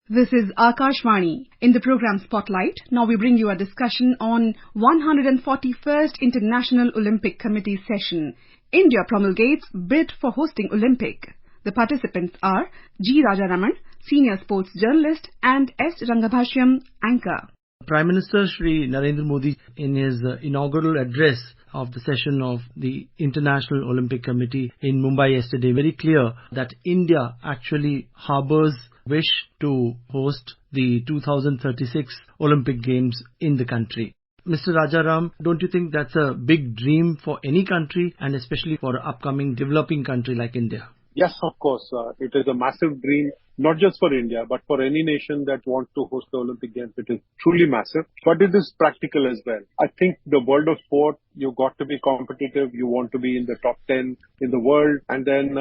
This is Akashvani. In the program Spotlight, now we bring you a discussion on 141st International Olympic Committee session. India promulgates bid for hosting Olympic. The participants are G. Rajaraman, senior sports journalist, and S. Rangabhashyam, anchor. Prime Minister Shri Narendra Modi, in his inaugural address of the session of the International Olympic Committee in Mumbai yesterday, very clear that India actually harbors wish to host the 2036 Olympic Games in the country. Mr. Rajaram, don't you think that's a big dream for any country and especially for an upcoming developing country like India? Yes, of course. It is a massive dream, not just for India, but for any nation that wants to host the Olympic Games. It is truly massive, but it is practical as well. I think the world of sport, you've got to be competitive. You want to be in the top 10 in the world, and then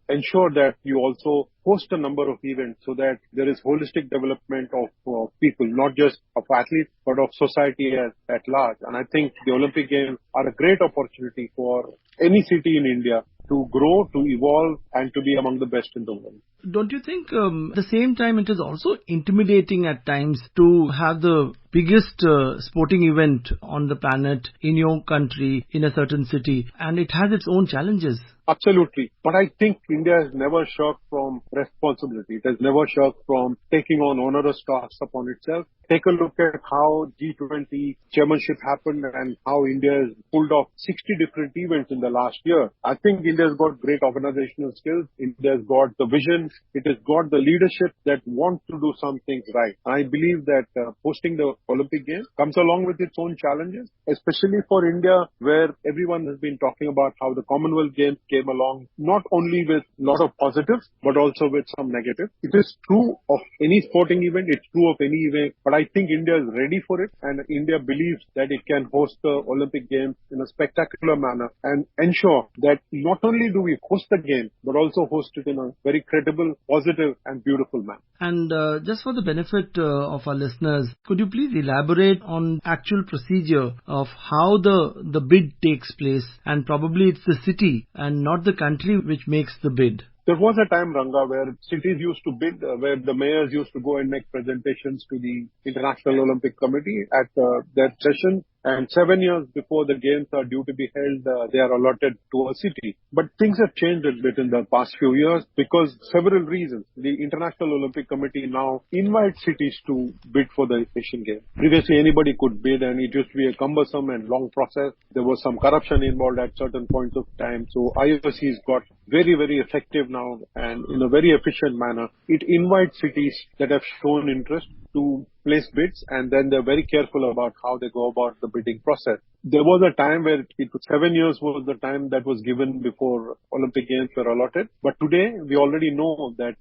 ensure that you also host a number of events so that there is holistic development of people, not just of athletes, but of society at large. And I think the Olympic Games are a great opportunity for any city in India to grow, to evolve, and to be among the best in the world. Don't you think at the same time it is also intimidating at times to have the biggest sporting event on the planet in your country, in a certain city, and it has its own challenges? Absolutely. But I think India has never shirked from responsibility. It has never shirked from taking on onerous tasks upon itself. Take a look at how G20 chairmanship happened and how India has pulled off 60 different events in the last year. I think India has got great organizational skills. India has got the vision. It has got the leadership that wants to do some things right. I believe that hosting the Olympic Games comes along with its own challenges, especially for India, where everyone has been talking about how the Commonwealth Games came along, not only with a lot of positives, but also with some negatives. It is true of any sporting event. It's true of any event. But I think India is ready for it, and India believes that it can host the Olympic Games in a spectacular manner and ensure that not only do we host the Games, but also host it in a very credible, positive and beautiful manner. And just for the benefit of our listeners, could you please elaborate on actual procedure of how the bid takes place, and probably it's the city and not the country which makes the bid? There was a time, Ranga, where cities used to bid, where the mayors used to go and make presentations to the International Olympic Committee at their session. And 7 years before the games are due to be held, they are allotted to a city. But things have changed a bit in the past few years because several reasons. The International Olympic Committee now invites cities to bid for the Asian Games. Previously, anybody could bid, and it used to be a cumbersome and long process. There was some corruption involved at certain points of time. So IOC has got very, very effective now, and in a very efficient manner. It invites cities that have shown interest to place bids, and then they're very careful about how they go about the bidding process. There was a time where 7 years was the time that was given before Olympic Games were allotted. But today, we already know that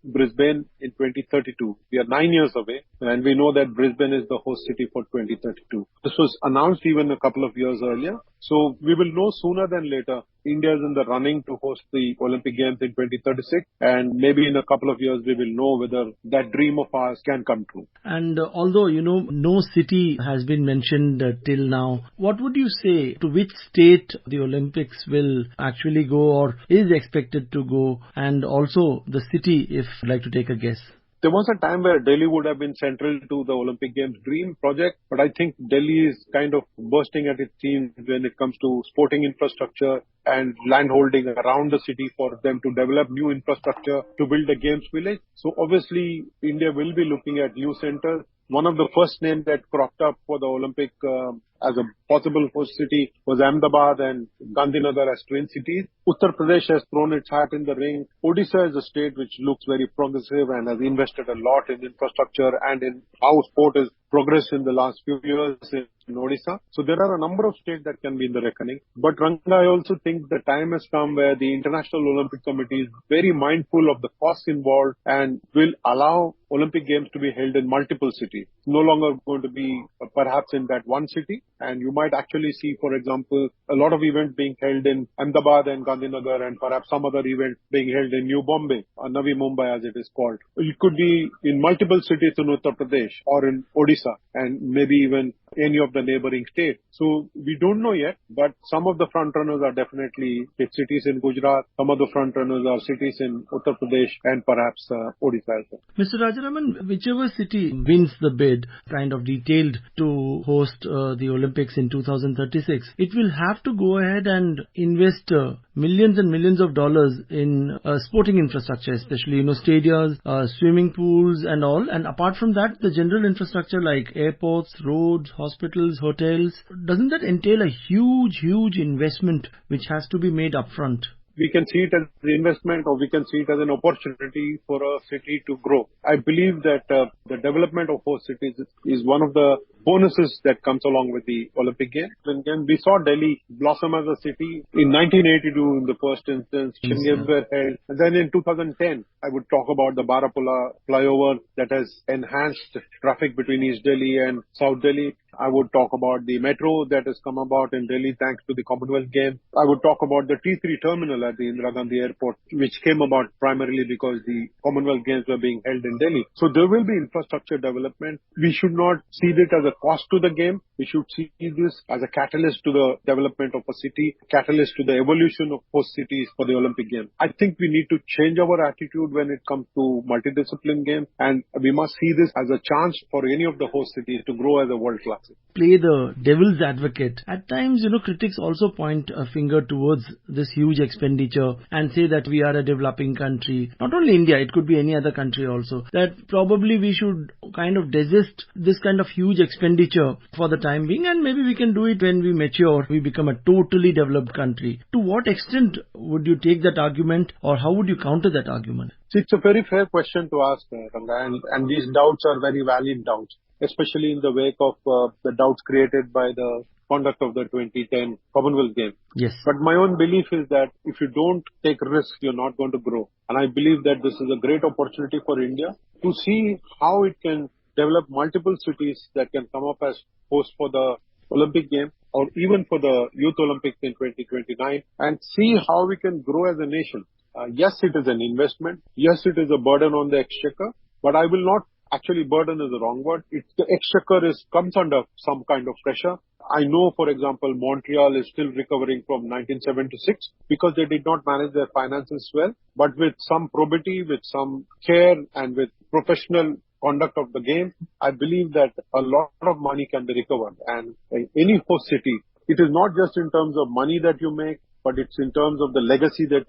Brisbane in 2032, we are 9 years away, and we know that Brisbane is the host city for 2032. This was announced even a couple of years earlier. So we will know sooner than later. India is in the running to host the Olympic Games in 2036, and maybe in a couple of years we will know whether that dream of ours can come true. And although, no city has been mentioned till now, what would you say to which state the Olympics will actually go or is expected to go, and also the city, if you'd like to take a guess? There was a time where Delhi would have been central to the Olympic Games dream project, but I think Delhi is kind of bursting at its seams when it comes to sporting infrastructure and land holding around the city for them to develop new infrastructure to build a games village. So obviously, India will be looking at new centers. One of the first names that cropped up for the Olympic as a possible host city was Ahmedabad and Gandhinagar as twin cities. Uttar Pradesh has thrown its hat in the ring. Odisha is a state which looks very progressive and has invested a lot in infrastructure and in how sport has progressed in the last few years in Odisha. So there are a number of states that can be in the reckoning. But Ranga, I also think the time has come where the International Olympic Committee is very mindful of the costs involved and will allow Olympic Games to be held in multiple cities. No longer going to be perhaps in that one city. And you might actually see, for example, a lot of events being held in Ahmedabad and Gandhinagar, and perhaps some other event being held in New Bombay or Navi Mumbai as it is called. It could be in multiple cities in Uttar Pradesh or in Odisha and maybe even any of the neighboring states. So we don't know yet, but some of the front runners are definitely cities in Gujarat. Some of the front runners are cities in Uttar Pradesh and perhaps Odisha as well. Mr. Rajaram, Raman, whichever city wins the bid, kind of detailed to host the Olympics in 2036, it will have to go ahead and invest millions and millions of dollars in sporting infrastructure, especially, stadiums, swimming pools and all. And apart from that, the general infrastructure like airports, roads, hospitals, hotels, doesn't that entail a huge investment which has to be made upfront? We can see it as an investment, or we can see it as an opportunity for a city to grow. I believe that the development of host cities is one of the bonuses that comes along with the Olympic Games. And we saw Delhi blossom as a city in 1982 in the first instance. Asian Games were held. And then in 2010, I would talk about the Barapulla flyover that has enhanced traffic between East Delhi and South Delhi. I would talk about the metro that has come about in Delhi thanks to the Commonwealth Games. I would talk about the T3 terminal at the Indira Gandhi Airport, which came about primarily because the Commonwealth Games were being held in Delhi. So there will be infrastructure development. We should not see it as a cost to the game. We should see this as a catalyst to the development of a city, catalyst to the evolution of host cities for the Olympic Games. I think we need to change our attitude when it comes to multidiscipline games, and we must see this as a chance for any of the host cities to grow as a world class. Play the devil's advocate. At times, critics also point a finger towards this huge expenditure and say that we are a developing country. Not only India, it could be any other country also. That probably we should kind of desist this kind of huge expenditure for the time being, and maybe we can do it when we mature, we become a totally developed country. To what extent would you take that argument, or how would you counter that argument? It's a very fair question to ask, Ranga, and these doubts are very valid doubts, especially in the wake of the doubts created by the conduct of the 2010 Commonwealth Games. Yes. But my own belief is that if you don't take risks, you're not going to grow. And I believe that this is a great opportunity for India to see how it can develop multiple cities that can come up as hosts for the Olympic Games or even for the Youth Olympics in 2029, and see how we can grow as a nation. Yes, it is an investment. Yes, it is a burden on the exchequer, but I will not actually, burden is the wrong word. It's the exchequer comes under some kind of pressure. I know, for example, Montreal is still recovering from 1976 because they did not manage their finances well. But with some probity, with some care, and with professional conduct of the game, I believe that a lot of money can be recovered. And any host city, it is not just in terms of money that you make, but it's in terms of the legacy that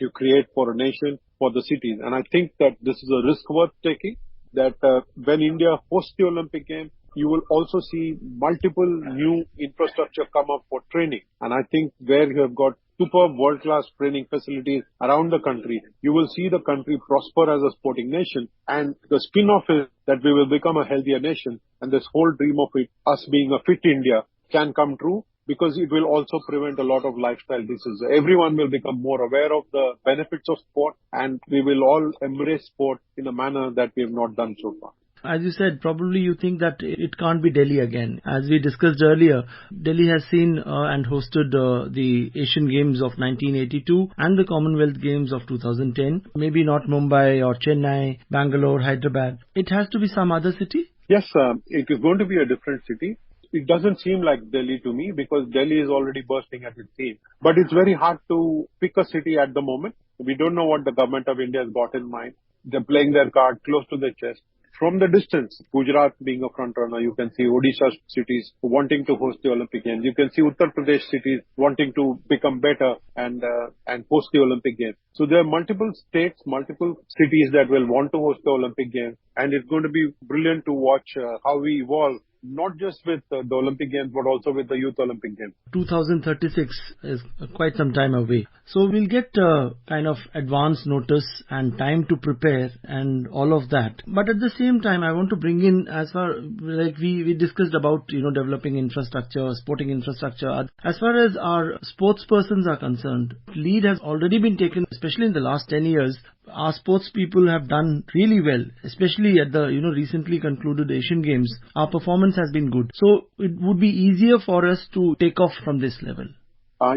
you create for a nation, for the cities. And I think that this is a risk worth taking, that when India hosts the Olympic Games, you will also see multiple new infrastructure come up for training. And I think where you have got superb world-class training facilities around the country, you will see the country prosper as a sporting nation. And the spin-off is that we will become a healthier nation. And this whole dream of us being a fit India can come true, because it will also prevent a lot of lifestyle diseases. Everyone will become more aware of the benefits of sport, and we will all embrace sport in a manner that we have not done so far. As you said, probably you think that it can't be Delhi again. As we discussed earlier, Delhi has seen and hosted the Asian Games of 1982 and the Commonwealth Games of 2010. Maybe not Mumbai or Chennai, Bangalore, Hyderabad. It has to be some other city? Yes, it is going to be a different city. It doesn't seem like Delhi to me, because Delhi is already bursting at its seams. But it's very hard to pick a city at the moment. We don't know what the government of India has got in mind. They're playing their card close to their chest. From the distance, Gujarat being a front runner, you can see Odisha cities wanting to host the Olympic Games. You can see Uttar Pradesh cities wanting to become better and host the Olympic Games. So there are multiple states, multiple cities that will want to host the Olympic Games. And it's going to be brilliant to watch how we evolve, not just with the Olympic Games, but also with the Youth Olympic Games. 2036 is quite some time away. So we'll get kind of advance notice and time to prepare and all of that. But at the same time, I want to bring in, as far like we discussed about, developing infrastructure, sporting infrastructure. As far as our sports persons are concerned, lead has already been taken, especially in the last 10 years. Our sports people have done really well, especially at the recently concluded Asian Games. Our performance has been good. So it would be easier for us to take off from this level.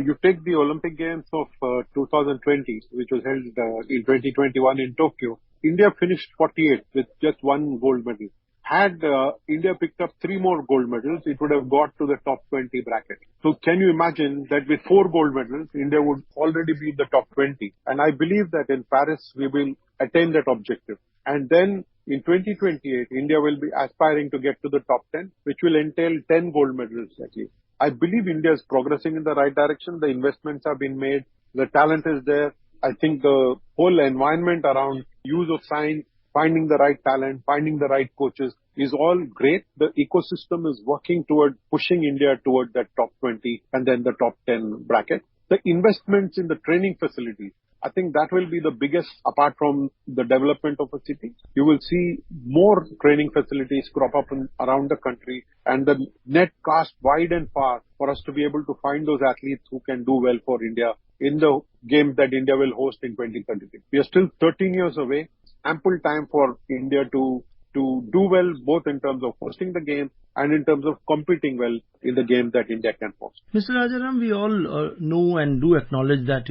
You take the Olympic Games of 2020, which was held in 2021 in Tokyo. India finished 48th with just one gold medal. Had India picked up 3 more gold medals, it would have got to the top 20 bracket. So can you imagine that with 4 gold medals, India would already be in the top 20? And I believe that in Paris, we will attain that objective. And then in 2028, India will be aspiring to get to the top 10, which will entail 10 gold medals at least. I believe India is progressing in the right direction. The investments have been made. The talent is there. I think the whole environment around use of science, finding the right talent, finding the right coaches is all great. The ecosystem is working toward pushing India toward that top 20 and then the top 10 bracket. The investments in the training facilities, I think that will be the biggest apart from the development of a city. You will see more training facilities crop up around the country and the net cast wide and far for us to be able to find those athletes who can do well for India in the games that India will host in 2036. We are still 13 years away. Ample time for India to do well, both in terms of hosting the game and in terms of competing well in the game that India can host. Mr. Rajaram, we all know and do acknowledge that,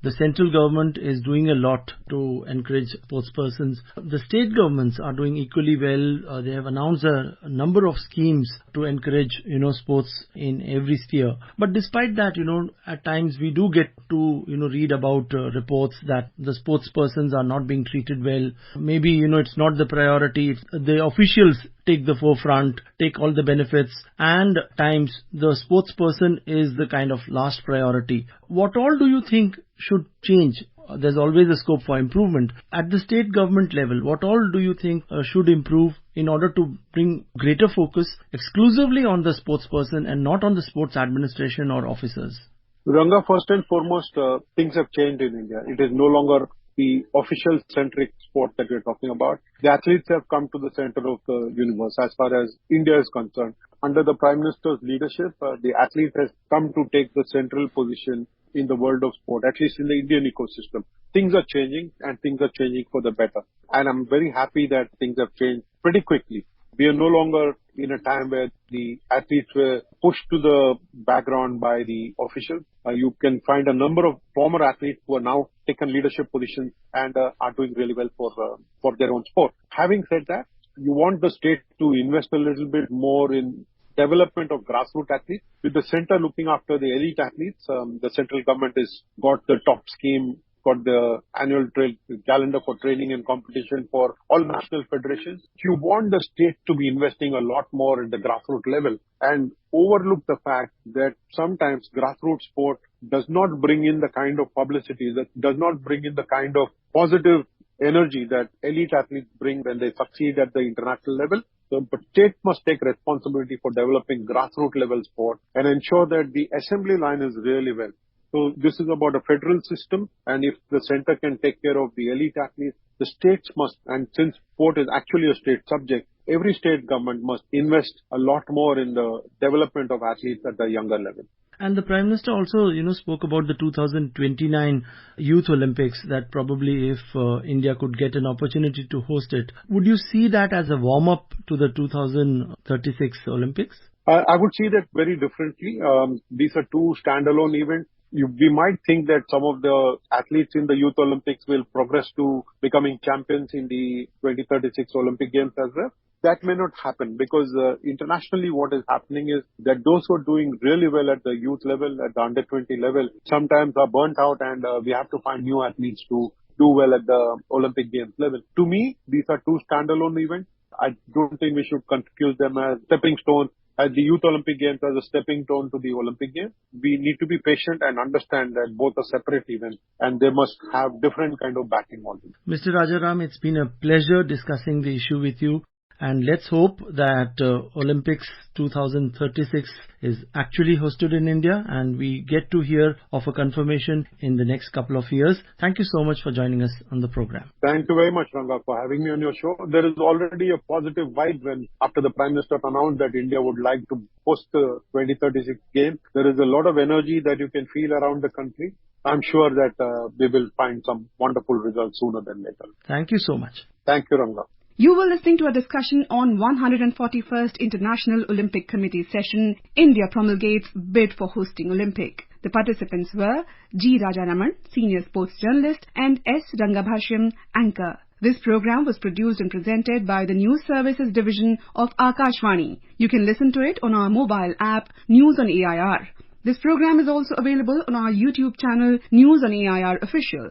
the central government is doing a lot to encourage sports persons. The state governments are doing equally well. They have announced a number of schemes to encourage, sports in every sphere. But despite that, at times we do get to, read about reports that the sports persons are not being treated well. Maybe, it's not the priority. If the officials take the forefront, take all the benefits, and at times the sports person is the kind of last priority. What all do you think should change? There's always a scope for improvement. At the state government level, what all do you think should improve in order to bring greater focus exclusively on the sports person and not on the sports administration or officers? Ranga, first and foremost, things have changed in India. It is no longer the official-centric sport that we're talking about. The athletes have come to the center of the universe as far as India is concerned. Under the Prime Minister's leadership, the athlete has come to take the central position in the world of sport, at least in the Indian ecosystem. Things are changing and things are changing for the better. And I'm very happy that things have changed pretty quickly. We are no longer in a time where the athletes were pushed to the background by the officials. You can find a number of former athletes who are now taken leadership positions and are doing really well for their own sport. Having said that, you want the state to invest a little bit more in development of grassroots athletes. With the center looking after the elite athletes, the central government has got the top scheme, got the annual calendar for training and competition for all national federations. You want the state to be investing a lot more at the grassroots level and overlook the fact that sometimes grassroots sport does not bring in the kind of publicity, that does not bring in the kind of positive energy that elite athletes bring when they succeed at the international level. So the state must take responsibility for developing grassroots level sport and ensure that the assembly line is really well. So this is about a federal system, and if the center can take care of the elite athletes, the states must, and since sport is actually a state subject, every state government must invest a lot more in the development of athletes at the younger level. And the Prime Minister also, spoke about the 2029 Youth Olympics, that probably if India could get an opportunity to host it, would you see that as a warm-up to the 2036 Olympics? I would see that very differently. These are two standalone events. We might think that some of the athletes in the Youth Olympics will progress to becoming champions in the 2036 Olympic Games as well. That may not happen because internationally what is happening is that those who are doing really well at the youth level, at the under-20 level, sometimes are burnt out and we have to find new athletes to do well at the Olympic Games level. To me, these are two standalone events. I don't think we should confuse them as stepping stones. As the Youth Olympic Games as a stepping stone to the Olympic Games, we need to be patient and understand that both are separate events and they must have different kind of backing on them. Mr. Rajaram, it's been a pleasure discussing the issue with you. And let's hope that Olympics 2036 is actually hosted in India and we get to hear of a confirmation in the next couple of years. Thank you so much for joining us on the program. Thank you very much, Ranga, for having me on your show. There is already a positive vibe when after the Prime Minister announced that India would like to host the 2036 Games. There is a lot of energy that you can feel around the country. I'm sure that we will find some wonderful results sooner than later. Thank you so much. Thank you, Ranga. You were listening to a discussion on 141st International Olympic Committee session, India promulgates bid for hosting Olympic. The participants were G. Rajaraman, senior sports journalist, and S. Rangabhashyam, anchor. This program was produced and presented by the News Services Division of Akashvani. You can listen to it on our mobile app, News on AIR. This program is also available on our YouTube channel, News on AIR Official.